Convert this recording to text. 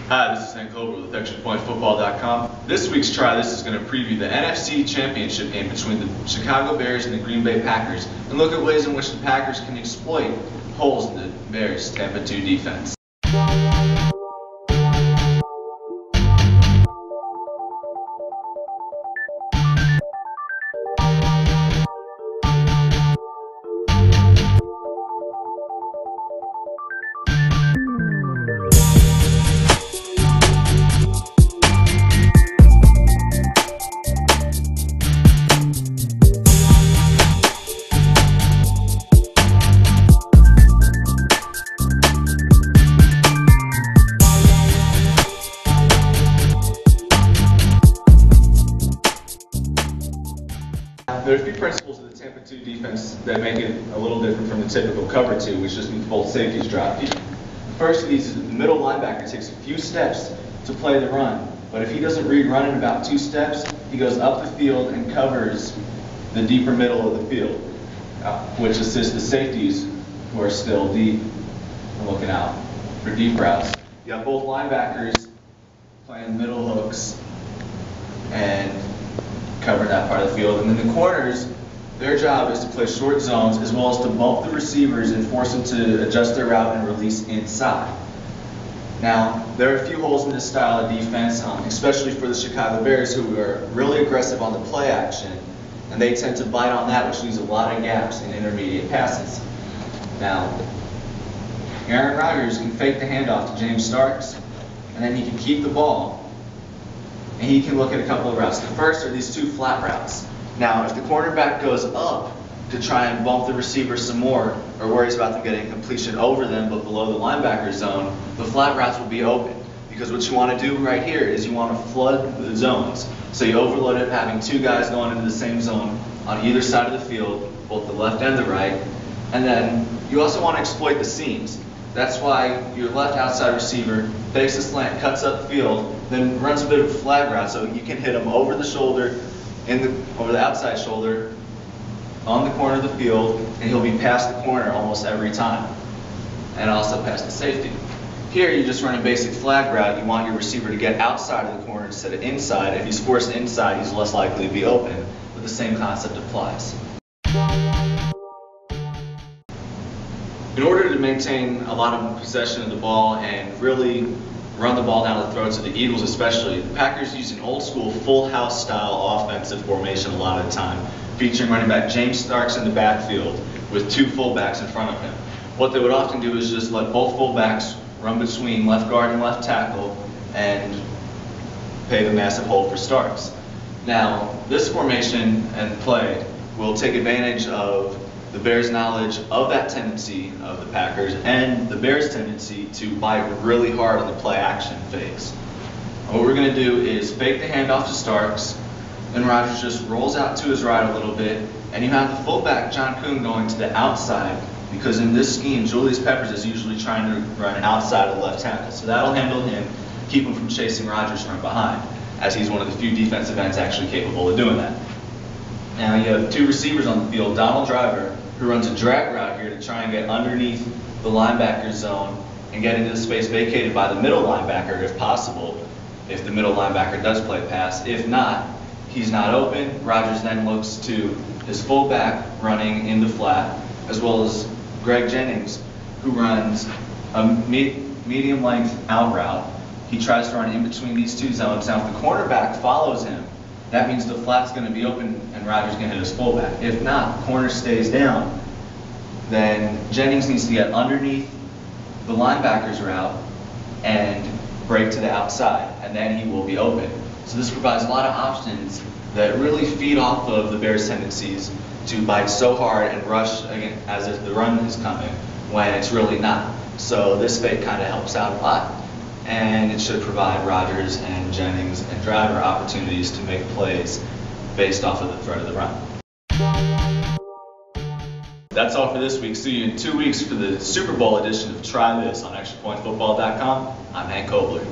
Hi, this is Hank Cobra with ExtraPointFootball.com. This week's Try This is going to preview the NFC Championship game between the Chicago Bears and the Green Bay Packers and look at ways in which the Packers can exploit holes in the Bears Tampa 2 defense. There are a few principles of the Tampa 2 defense that make it a little different from the typical cover 2, which just means both safeties drop deep. The first of these is that the middle linebacker takes a few steps to play the run, but if he doesn't read run in about 2 steps, he goes up the field and covers the deeper middle of the field, which assists the safeties who are still deep and looking out for deep routes. You have both linebackers playing middle hooks and covering that part of the field. And then the corners, their job is to play short zones as well as to bump the receivers and force them to adjust their route and release inside. Now, there are a few holes in this style of defense, especially for the Chicago Bears, who are really aggressive on the play action, and they tend to bite on that, which leaves a lot of gaps in intermediate passes. Now, Aaron Rodgers can fake the handoff to James Starks, and then he can keep the ball, and he can look at a couple of routes. The first are these 2 flat routes. Now, if the cornerback goes up to try and bump the receiver some more, or worries about them getting completion over them but below the linebacker zone, the flat routes will be open. Because what you want to do right here is you want to flood the zones. So you overload it having 2 guys going into the same zone on either side of the field, both the left and the right. And then you also want to exploit the seams. That's why your left outside receiver fakes a slant, cuts up the field, then runs a bit of a flag route so you can hit him over the shoulder, over the outside shoulder, on the corner of the field, and he'll be past the corner almost every time, and also past the safety. Here you just run a basic flag route. You want your receiver to get outside of the corner instead of inside. If he's forced inside, he's less likely to be open, but the same concept applies. In order to maintain a lot of possession of the ball and really run the ball down the throats of the Eagles especially, the Packers use an old school full house style offensive formation a lot of the time, featuring running back James Starks in the backfield with 2 fullbacks in front of him. What they would often do is just let both fullbacks run between left guard and left tackle and pave a massive hole for Starks. Now, this formation and play will take advantage of the Bears' knowledge of that tendency of the Packers and the Bears' tendency to bite really hard on the play action phase. What we're going to do is fake the handoff to Starks, then Rodgers just rolls out to his right a little bit, and you have the fullback John Kuhn going to the outside, because in this scheme Julius Peppers is usually trying to run outside of the left tackle. So that'll handle him, keep him from chasing Rodgers from behind, as he's one of the few defensive ends actually capable of doing that. Now you have 2 receivers on the field, Donald Driver, who runs a drag route here to try and get underneath the linebacker zone and get into the space vacated by the middle linebacker if possible, if the middle linebacker does play pass. If not, he's not open. Rodgers then looks to his fullback running in the flat, as well as Greg Jennings, who runs a medium length out route. He tries to run in between these 2 zones. Now if the cornerback follows him, that means the flat's going to be open and Rodgers can hit his fullback. If not, the corner stays down, then Jennings needs to get underneath the linebacker's route and break to the outside, and then he will be open. So this provides a lot of options that really feed off of the Bears' tendencies to bite so hard and rush again as if the run is coming when it's really not. So this fake kind of helps out a lot, and it should provide Rodgers and Jennings and Driver opportunities to make plays based off of the threat of the run. That's all for this week. See you in 2 weeks for the Super Bowl edition of Try This on ExtraPointFootball.com. I'm Hank Cobler.